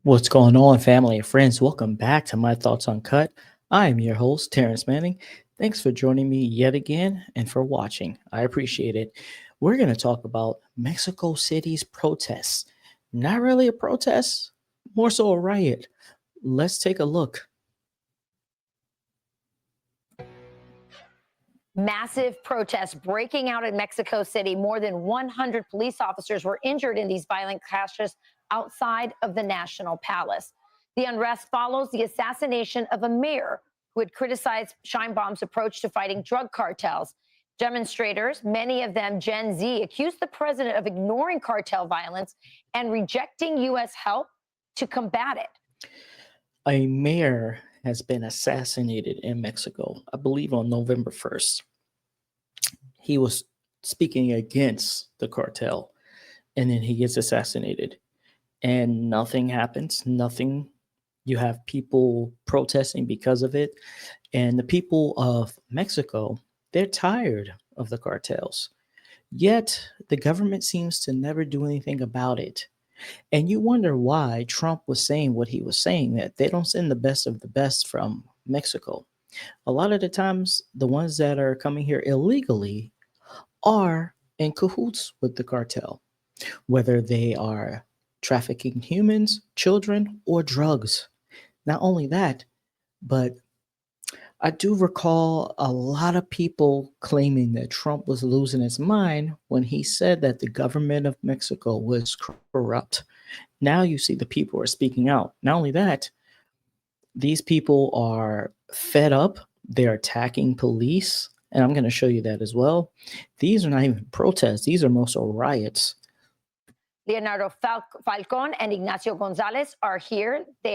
What's going on, family and friends? Welcome back to My Thoughts Uncut. I am your host, Terrence Manning. Thanks for joining me yet again and for watching. I appreciate it. We're going to talk about Mexico City's protests. Not really a protest, more so a riot. Let's take a look. Massive protests breaking out in Mexico City. More than 100 police officers were injured in these violent clashes outside of the National Palace. The unrest follows the assassination of a mayor who had criticized Sheinbaum's approach to fighting drug cartels. Demonstrators, many of them Gen Z, accused the president of ignoring cartel violence and rejecting U.S. help to combat it. A mayor has been assassinated in Mexico, I believe on November 1st. He was speaking against the cartel, and then he gets assassinated. And nothing happens. Nothing. You have people protesting because of it. And the people of Mexico, they're tired of the cartels. Yet the government seems to never do anything about it. And you wonder why Trump was saying what he was saying, that they don't send the best of the best from Mexico. A lot of the times, the ones that are coming here illegally are in cahoots with the cartel, whether they are trafficking humans, children, or drugs. Not only that, but I do recall a lot of people claiming that Trump was losing his mind when he said that the government of Mexico was corrupt. Now you see the people are speaking out. Not only that, these people are fed up. They're attacking police. And I'm going to show you that as well. These are not even protests. These are mostly riots. Leonardo Falcon and Ignacio Gonzalez are here. They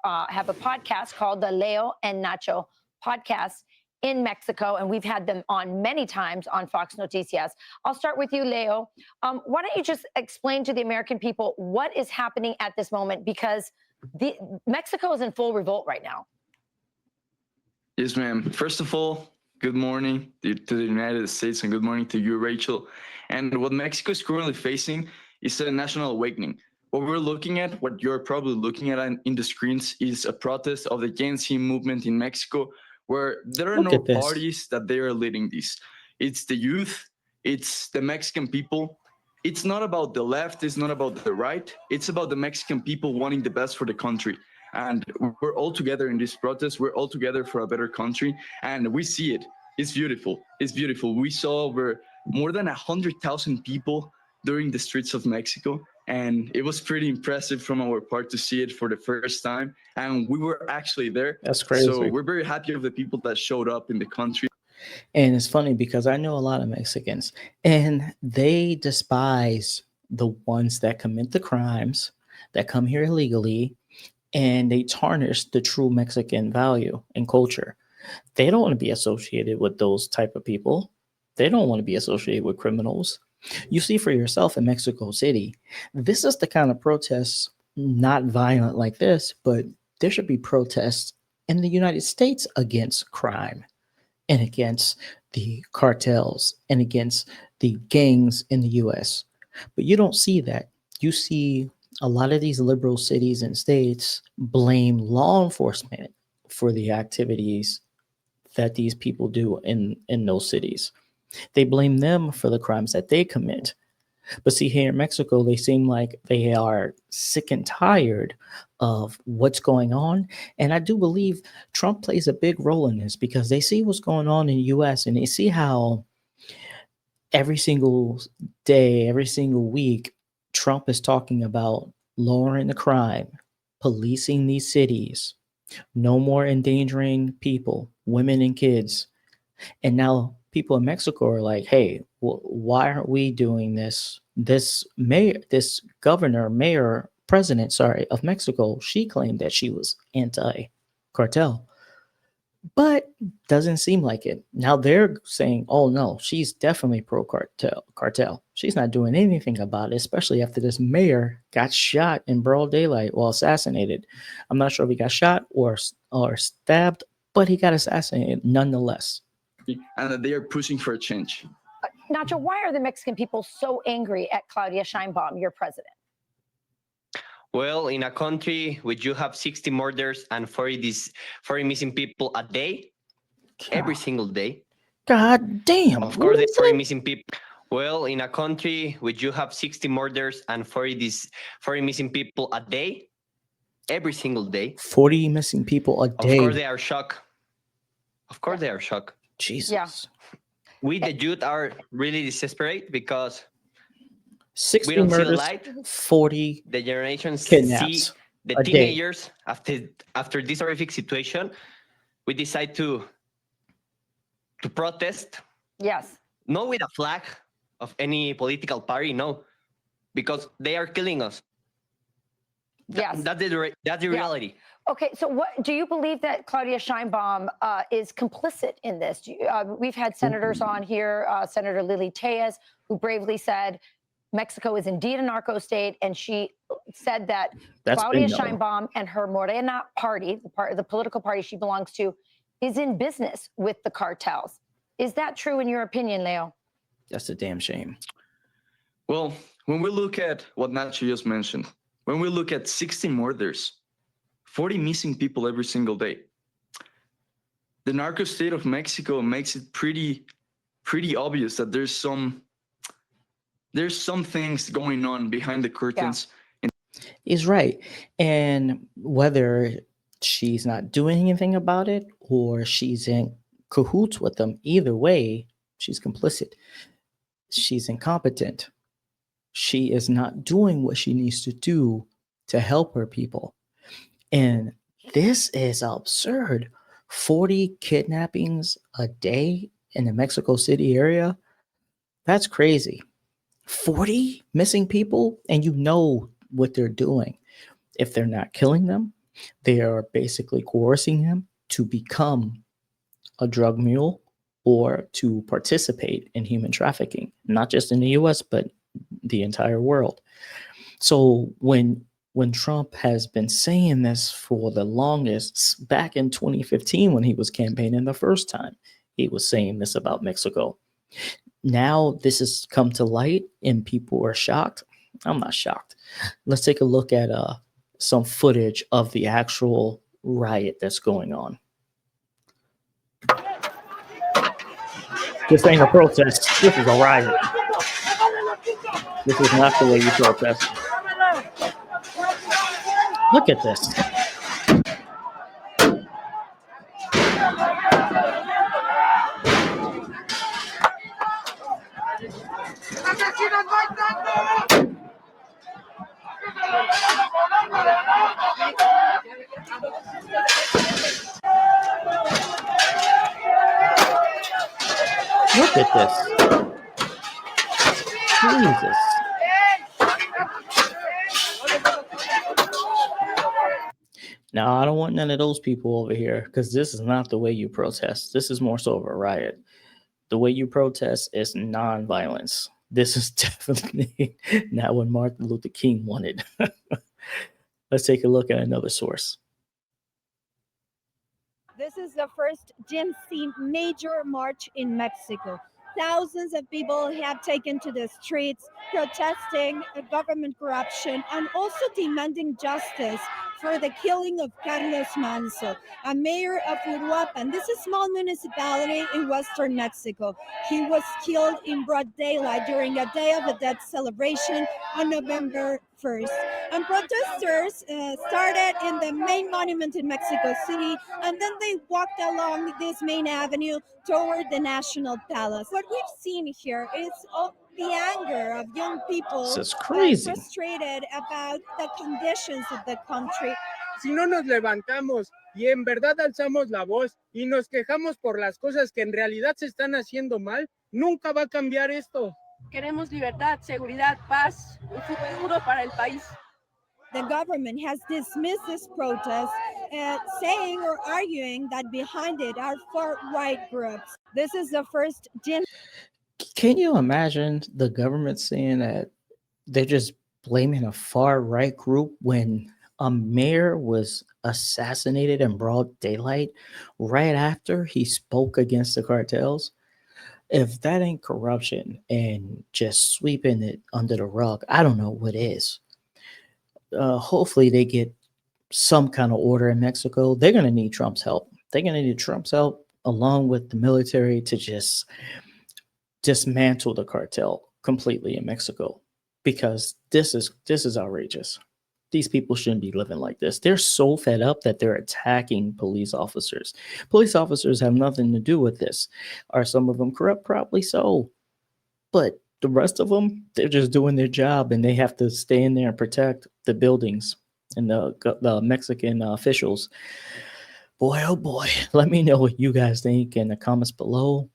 have a podcast called the Leo and Nacho podcast in Mexico, and we've had them on many times on Fox Noticias. I'll start with you, Leo. Why don't you just explain to the American people what is happening at this moment, because Mexico is in full revolt right now. Yes, ma'am. First of all, good morning to the United States and good morning to you, Rachel. And what Mexico is currently facing is a national awakening. What we're looking at, what you're probably looking at in the screens, is a protest of the Gen Z movement in Mexico, where there are no parties that they are leading this. It's the youth, it's the Mexican people. It's not about the left, it's not about the right. It's about the Mexican people wanting the best for the country. And we're all together in this protest. We're all together for a better country. And we see it. It's beautiful. It's beautiful. We saw over more than 100,000 people during the streets of Mexico. And it was pretty impressive from our part to see it for the first time. And we were actually there. That's crazy. So we're very happy of the people that showed up in the country. And it's funny because I know a lot of Mexicans, and they despise the ones that commit the crimes, that come here illegally, and they tarnish the true Mexican value and culture. They don't want to be associated with those type of people. They don't want to be associated with criminals. You see for yourself in Mexico City, this is the kind of protests, not violent like this, but there should be protests in the United States against crime and against the cartels and against the gangs in the US. But you don't see that. You see a lot of these liberal cities and states blame law enforcement for the activities that these people do in those cities. They blame them for the crimes that they commit. But see, here in Mexico, they seem like they are sick and tired of what's going on. And I do believe Trump plays a big role in this because they see what's going on in the US and they see how every single day, every single week, Trump is talking about lowering the crime, policing these cities, no more endangering people, women and kids. And now people in Mexico are like, hey, why aren't we doing this? This president of Mexico, she claimed that she was anti-cartel, but doesn't seem like it. Now they're saying, oh no, she's definitely pro-cartel. She's not doing anything about it, especially after this mayor got shot in broad daylight, well, assassinated. I'm not sure if he got shot or stabbed, but he got assassinated nonetheless. And that they are pushing for a change. Nacho, why are the Mexican people so angry at Claudia Sheinbaum, your president? Well, in a country which you have 60 murders and 40 missing people a day, every single day. God damn. Of What course, did there he are say? missing people. Well, in a country which you have 60 murders and 40 missing people a day, every single day. 40 missing people a Of course, day. they are shocked. Of course, they are shocked. Jesus. Yeah. We, the youth, are really desperate because 60 we don't see the murders, light. 40 The generations kidnaps see the a day. teenagers after this horrific situation. We decide to protest. Yes. Not with a flag of any political party, no, because they are killing us. Yes. That's the reality. Okay, so what do you believe that Claudia Sheinbaum is complicit in this? We've had senators on here, Senator Lily Tejas, who bravely said Mexico is indeed a narco state, and she said that Claudia Sheinbaum and her Morena party, the political party she belongs to, is in business with the cartels. Is that true in your opinion, Leo? That's a damn shame. Well, when we look at what Nacho just mentioned, when we look at 60 murders, 40 missing people every single day, the narco state of Mexico makes it pretty obvious that there's some things going on behind the curtains. Yeah. He's right. And whether she's not doing anything about it or she's in cahoots with them, either way, she's complicit. She's incompetent. She is not doing what she needs to do to help her people. And this is absurd. 40 kidnappings a day in the Mexico City area. That's crazy. 40 missing people, and you know what they're doing. If they're not killing them, they are basically coercing them to become a drug mule or to participate in human trafficking, not just in the US, but the entire world. So when Trump has been saying this for the longest, back in 2015 when he was campaigning the first time, he was saying this about Mexico. Now this has come to light and people are shocked. I'm not shocked. Let's take a look at some footage of the actual riot that's going on. This ain't a protest. This is a riot. This is not the way you protest. Look at this. Look at this. Jesus. Now, I don't want none of those people over here because this is not the way you protest. This is more so of a riot. The way you protest is non-violence. This is definitely not what Martin Luther King wanted. Let's take a look at another source. This is the first Gen Z major march in Mexico. Thousands of people have taken to the streets protesting government corruption and also demanding justice for the killing of Carlos Manso, a mayor of Uruapan. This is a small municipality in western Mexico. He was killed in broad daylight during a Day of the Dead celebration on November 1st. And protesters started in the main monument in Mexico City, and then they walked along this main avenue toward the National Palace. What we've seen here is the anger of young people frustrated about the conditions of the country. Si no nos levantamos y en verdad alzamos la voz y nos quejamos por las cosas que en realidad se están haciendo mal, nunca va a cambiar esto. Queremos libertad, seguridad, paz, un futuro para el país. The government has dismissed this protest, saying or arguing that behind it are far-right groups. This is the first. Can you imagine the government saying that they're just blaming a far-right group when a mayor was assassinated in broad daylight right after he spoke against the cartels? If that ain't corruption and just sweeping it under the rug, I don't know what is. hopefully they get some kind of order in Mexico. They're going to need Trump's help. They're going to need Trump's help along with the military to just dismantle the cartel completely in Mexico, because this is outrageous. These people shouldn't be living like this. They're so fed up that they're attacking police officers. Police officers have nothing to do with this. Are some of them corrupt? Probably so. But the rest of them, they're just doing their job, and they have to stay in there and protect the buildings and the Mexican officials. Boy, oh boy. Let me know what you guys think in the comments below.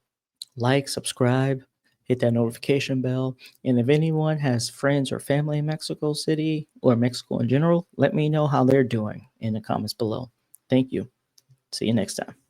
Like, subscribe, hit that notification bell. And if anyone has friends or family in Mexico City or Mexico in general, let me know how they're doing in the comments below. Thank you. See you next time.